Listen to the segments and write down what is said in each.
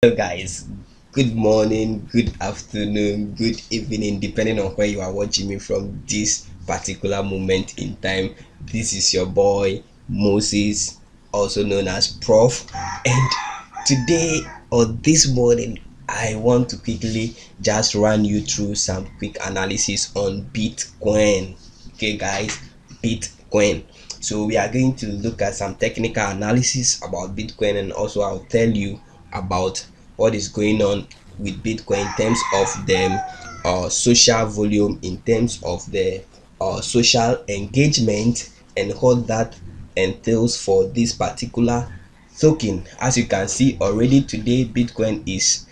Hello guys, good morning, good afternoon, good evening, depending on where you are watching me from this particular moment in time. This is your boy Moses, also known as Prof, and today or this morning I want to quickly just run you through some quick analysis on Bitcoin. Okay guys, Bitcoin. So we are going to look at some technical analysis about Bitcoin, and also I'll tell you about what is going on with Bitcoin in terms of the social volume, in terms of the social engagement, and what that entails for this particular token. As you can see already today, Bitcoin is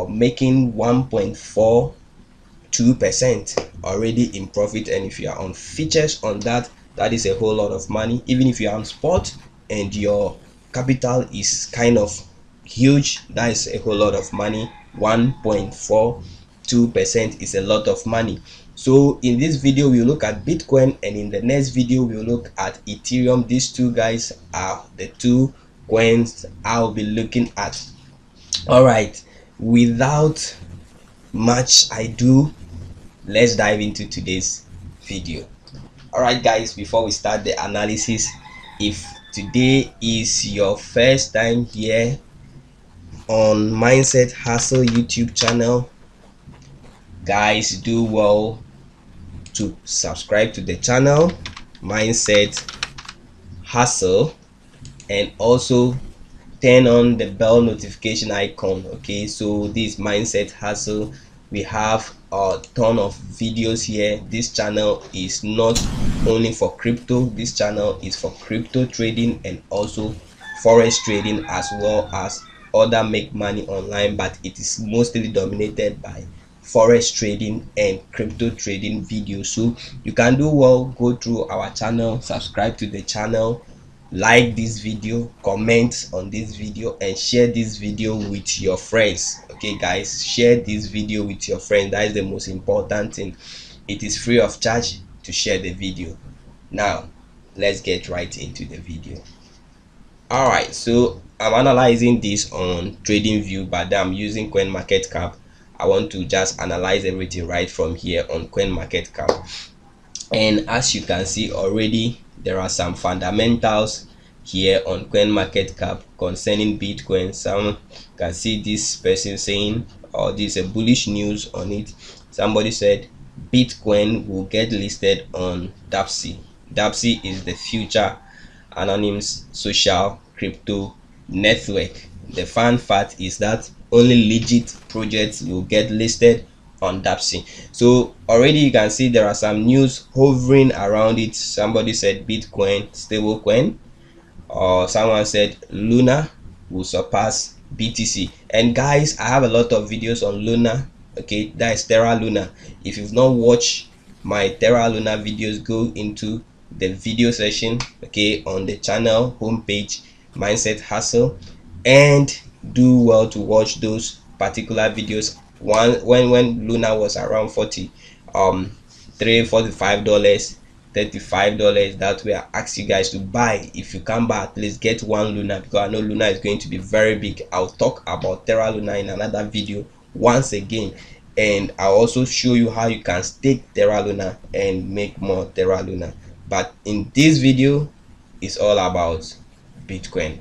making 1.42% already in profit, and if you are on features on that, that is a whole lot of money. Even if you are on spot and your capital is kind of huge, that is a whole lot of money. 1.42% is a lot of money. So in this video we'll look at Bitcoin, and in the next video we'll look at Ethereum. These two guys are the two coins I'll be looking at. All right, without much ado, let's dive into today's video. All right guys, before we start the analysis, if today is your first time here on Mindset Hustle YouTube channel, guys, do well to subscribe to the channel Mindset Hustle, and also turn on the bell notification icon. Okay, so this Mindset Hustle, we have a ton of videos here. This channel is not only for crypto, this channel is for crypto trading and also forex trading, as well as other make money online, but it is mostly dominated by forex trading and crypto trading videos. So you can do well, go through our channel, subscribe to the channel, like this video, comment on this video, and share this video with your friends. Okay guys, share this video with your friends. That is the most important thing. It is free of charge to share the video. Now let's get right into the video. All right, so I'm analyzing this on TradingView, but I'm using CoinMarketCap. I want to just analyze everything right from here on CoinMarketCap. And as you can see already, there are some fundamentals here on CoinMarketCap concerning Bitcoin. Some can see this person saying, or this is a bullish news on it. Somebody said Bitcoin will get listed on DAPC. DAPC is the future anonymous social crypto network. The fun fact is that only legit projects will get listed on DAPC. So already you can see there are some news hovering around it. Somebody said Bitcoin stablecoin, or someone said Luna will surpass BTC. And guys, I have a lot of videos on Luna. Okay, that is Terra Luna. If you've not watched my Terra Luna videos, go into the video section, okay, on the channel homepage Mindset Hustle, and do well to watch those particular videos. When Luna was around 40 $45, $35, that way I asked you guys to buy. If you can buy, at least get one Luna, because I know Luna is going to be very big. I'll talk about Terra Luna in another video once again, and I'll also show you how you can stake Terra Luna and make more Terra Luna. But in this video, it's all about Bitcoin.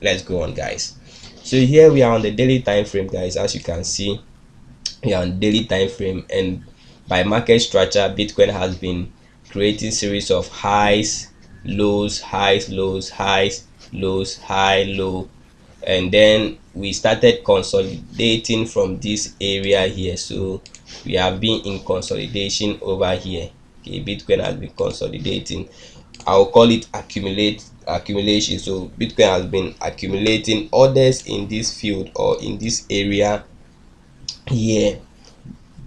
Let's go on guys. So here we are on the daily time frame, guys. As you can see, we are on daily time frame, and by market structure, Bitcoin has been creating series of highs, lows, highs, lows, highs, lows, high, low, and then we started consolidating from this area here. So we have been in consolidation over here. Okay, Bitcoin has been consolidating. I'll call it accumulation. So Bitcoin has been accumulating orders in this field, or in this area here,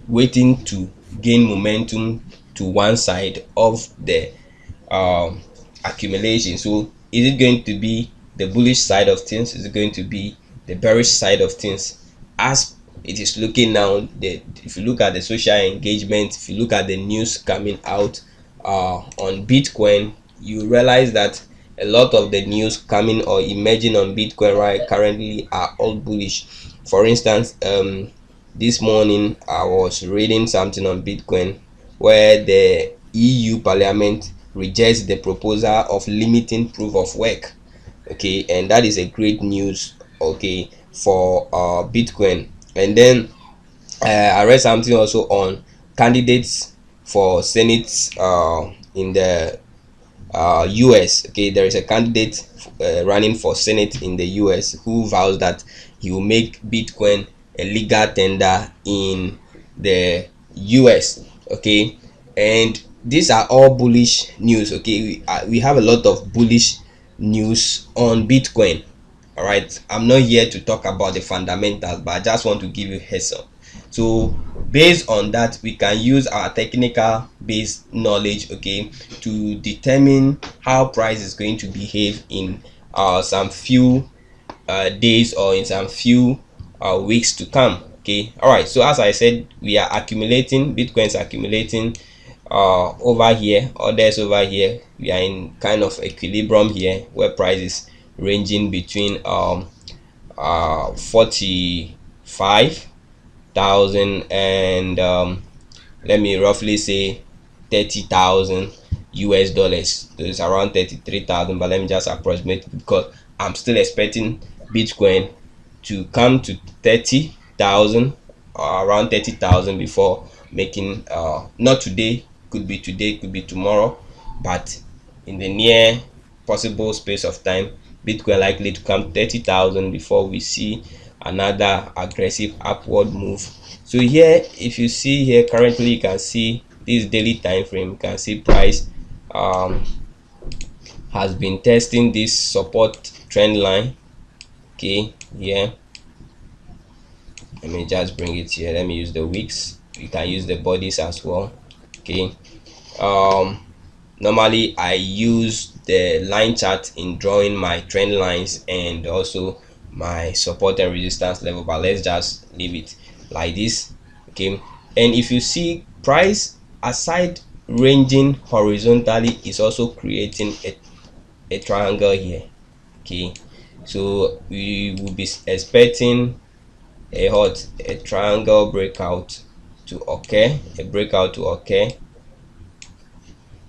waiting to gain momentum to one side of the accumulation. So is it going to be the bullish side of things? Is it going to be the bearish side of things? As it is looking now, if you look at the social engagement, if you look at the news coming out on Bitcoin, you realize that a lot of the news coming or emerging on Bitcoin right currently are all bullish. For instance, this morning I was reading something on Bitcoin where the EU Parliament rejects the proposal of limiting proof of work. Okay, and that is a great news. Okay, for Bitcoin. And then I read something also on candidates for Senate in the US. Okay, there is a candidate running for Senate in the US who vows that he will make Bitcoin a legal tender in the US. Okay, and these are all bullish news. Okay, we have a lot of bullish news on Bitcoin. All right, I'm not here to talk about the fundamentals, but I just want to give you heads up. So based on that, we can use our technical based knowledge, okay, to determine how price is going to behave in some few days or in some few weeks to come. Okay, all right, so as I said, we are accumulating, Bitcoin's accumulating over here, others over here. We are in kind of equilibrium here where price is ranging between 45,000 and let me roughly say 30,000 US dollars. So it's around 33,000, but let me just approximate because I'm still expecting Bitcoin to come to 30,000 or around 30,000 before making not today, could be today, could be tomorrow, but in the near possible space of time, Bitcoin likely to come 30,000 before we see another aggressive upward move. So here, if you see here, currently you can see this daily time frame, you can see price has been testing this support trend line. Okay, here, let me just bring it here, let me use the wicks, you can use the bodies as well. Okay, normally I use the line chart in drawing my trend lines and also my support and resistance level, but let's just leave it like this. Okay, and if you see price, aside ranging horizontally, is also creating a triangle here. Okay, so we will be expecting a triangle breakout to occur, a breakout to occur.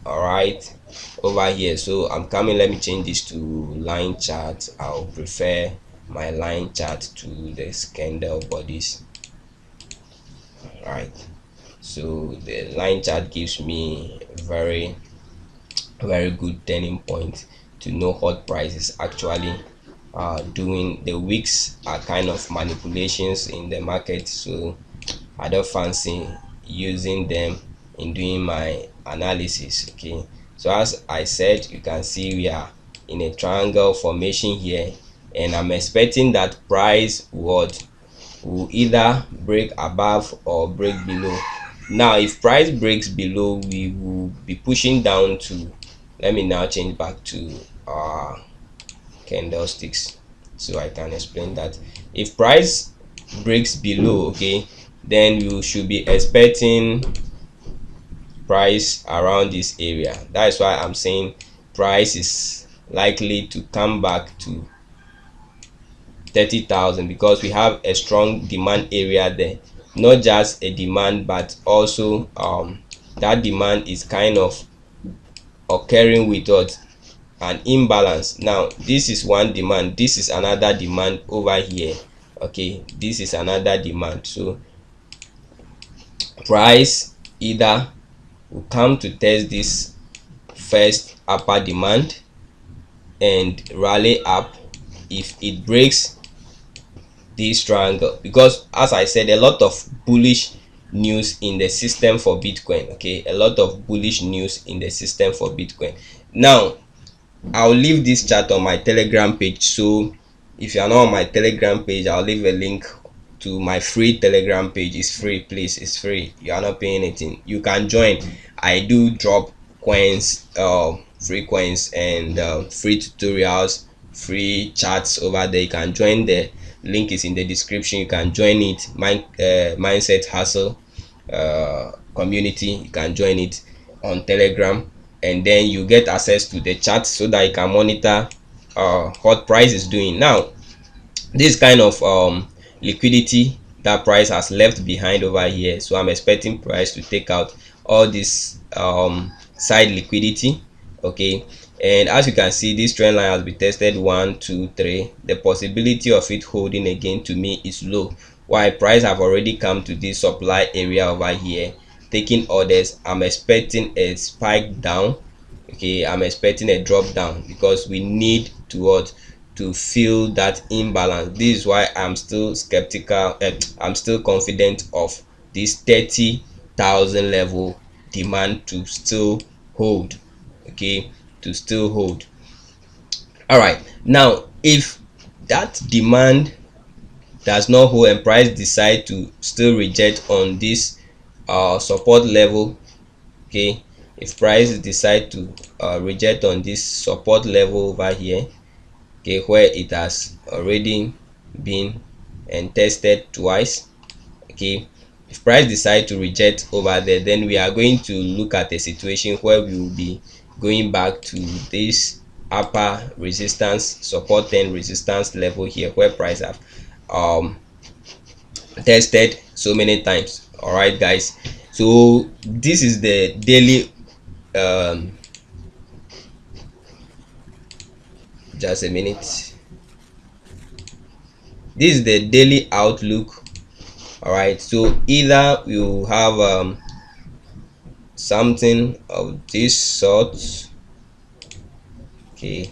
All right, over here. So I'm coming, let me change this to line chart. I'll prefer my line chart to the candle bodies. All right, so the line chart gives me very good turning point to know what price is actually doing. The wicks are kind of manipulations in the market, so I don't fancy using them in doing my analysis. Okay, so as I said, you can see we are in a triangle formation here, and I'm expecting that price will either break above or break below. Now if price breaks below, we will be pushing down to, let me now change back to candlesticks so I can explain that. If price breaks below, okay, then you should be expecting price around this area. That is why I'm saying price is likely to come back to 30,000 because we have a strong demand area there. Not just a demand, but also that demand is kind of occurring with what, an imbalance. Now this is one demand, this is another demand over here. Okay, this is another demand. So price either will come to test this first upper demand and rally up if it breaks this triangle, because as I said, a lot of bullish news in the system for Bitcoin. Okay, a lot of bullish news in the system for Bitcoin. Now I'll leave this chart on my Telegram page, so if you are not on my Telegram page, I'll leave a link to my free Telegram page. It's free, please, it's free, you are not paying anything, you can join. I do drop coins, free coins and free tutorials, free charts over there. You can join, the link is in the description. You can join it. Mindset Hustle community, you can join it on Telegram, and then you get access to the chat so that you can monitor what price is doing. Now this kind of liquidity that price has left behind over here. So I'm expecting price to take out all this side liquidity. Okay, and as you can see, this trend line has been tested 1 2 3. The possibility of it holding again to me is low. Why? Price have already come to this supply area over here taking orders. I'm expecting a spike down. Okay, I'm expecting a drop down because we need to what, to fill that imbalance. This is why I'm still skeptical. I'm still confident of this 30,000 level demand to still hold. Okay, to still hold. All right, now if that demand does not hold and price decide to still reject on this support level, okay, if price decide to reject on this support level over here, okay, where it has already been and tested twice, okay, if price decide to reject over there, then we are going to look at a situation where we will be going back to this upper resistance, support and resistance level here, where price have tested so many times. All right guys, so this is the daily just a minute, this is the daily outlook. All right, so either you have something of this sort, okay,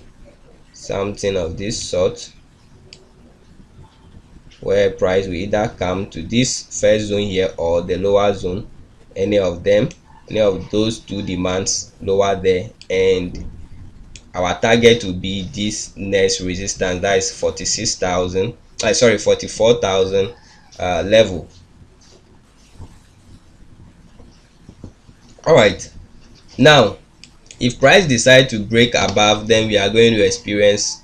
something of this sort, where price will either come to this first zone here or the lower zone, any of them, any of those two demands lower there, and our target will be this next resistance, that is 46,000, sorry, 44,000 level. All right, now if price decide to break above, then we are going to experience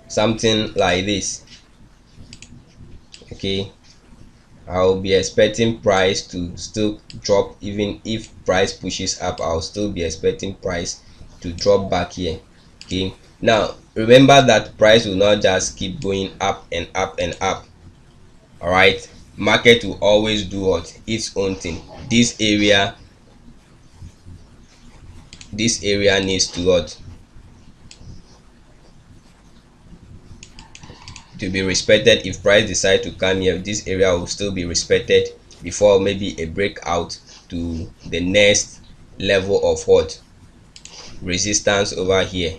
something like this. Okay, I'll be expecting price to still drop. Even if price pushes up, I'll still be expecting price to drop back here. Okay, now remember that price will not just keep going up and up and up. All right, market will always do what, its own thing. This area needs to what, to be respected. If price decide to come here, this area will still be respected before maybe a breakout to the next level of what, resistance over here.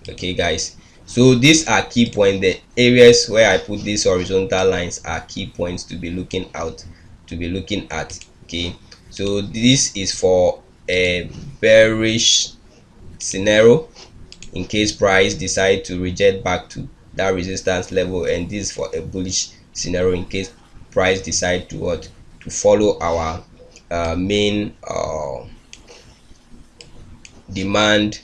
Okay guys, so these are key points. The areas where I put these horizontal lines are key points to be looking out, to be looking at. Okay, so this is for a bearish scenario in case price decide to reject back to that resistance level, and this for a bullish scenario in case price decide to what, to follow our main demand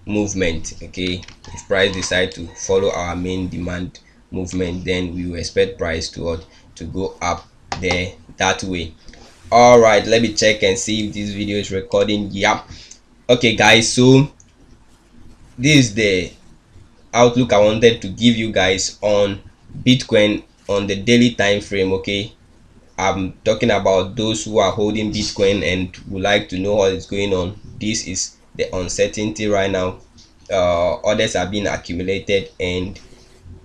movement. Okay, if price decide to follow our main demand movement, then we will expect price to what, to go up there that way. All right, let me check and see if this video is recording. Yeah, okay guys, so this is the outlook I wanted to give you guys on Bitcoin on the daily time frame. Okay, I'm talking about those who are holding Bitcoin and would like to know what is going on. This is the uncertainty right now. Orders are being accumulated and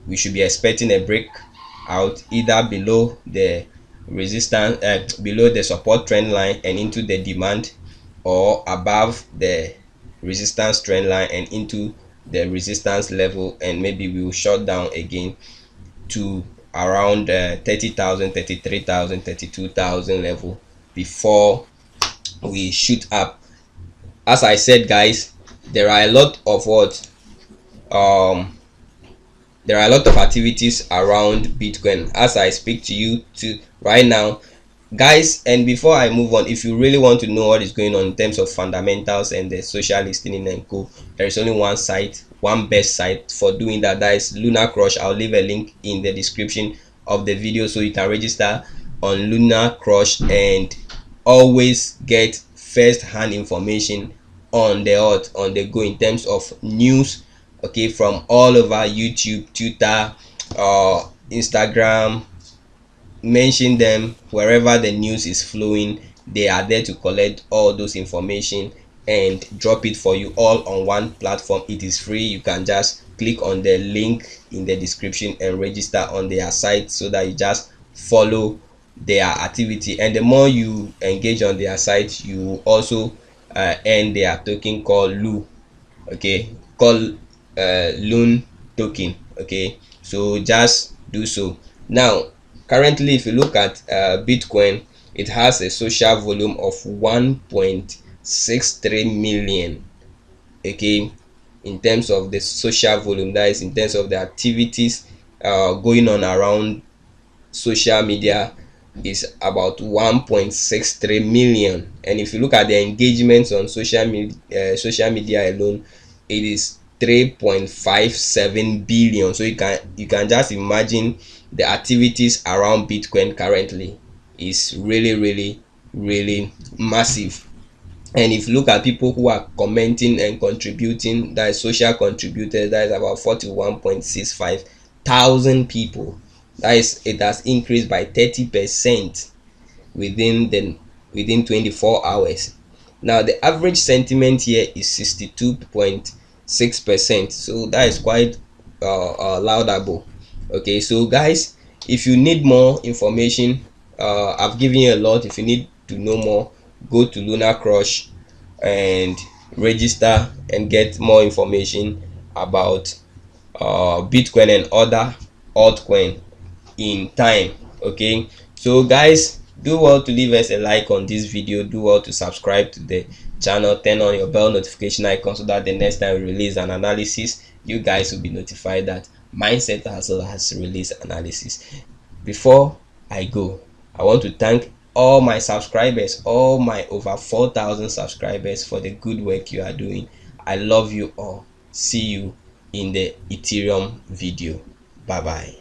we should be expecting a break out either below the resistance, below the support trend line and into the demand, or above the resistance trend line and into the resistance level, and maybe we will shut down again to around 30,000, 33,000, 32,000 level before we shoot up. As I said guys, there are a lot of what there are a lot of activities around Bitcoin as I speak to you right now guys. And before I move on, if you really want to know what is going on in terms of fundamentals and the social listening and co, there is only one site, one best site for doing that. That is LunarCrush. I'll leave a link in the description of the video so you can register on LunarCrush and always get first-hand information on the go in terms of news, okay, from all over YouTube, Twitter, Instagram, mention them wherever the news is flowing. They are there to collect all those information and drop it for you all on one platform. It is free. You can just click on the link in the description and register on their site, so that you just follow their activity, and the more you engage on their site, you also earn their token called lu. Okay, called loan token. Okay, so just do so. Now, currently, if you look at Bitcoin, it has a social volume of 1.63 million. Okay, in terms of the social volume, that is in terms of the activities going on around social media, is about 1.63 million. And if you look at the engagements on social media alone, it is 3.57 billion. So you can just imagine the activities around Bitcoin currently is really massive. And if you look at people who are commenting and contributing, that is social contributors, that is about 41.65 thousand people. That is, it has increased by 30% within 24 hours. Now the average sentiment here is 62.6%, so that is quite laudable. Okay, so guys, if you need more information, I've given you a lot. If you need to know more, go to LunarCrush and register and get more information about Bitcoin and other altcoin in time. Okay, so guys, do well to leave us a like on this video, do well to subscribe to the channel, turn on your bell notification icon, so that the next time we release an analysis, you guys will be notified that Mindset Hustle has released analysis. Before I go, I want to thank all my subscribers, all my over 4,000 subscribers, for the good work you are doing. I love you all. See you in the Ethereum video. Bye bye.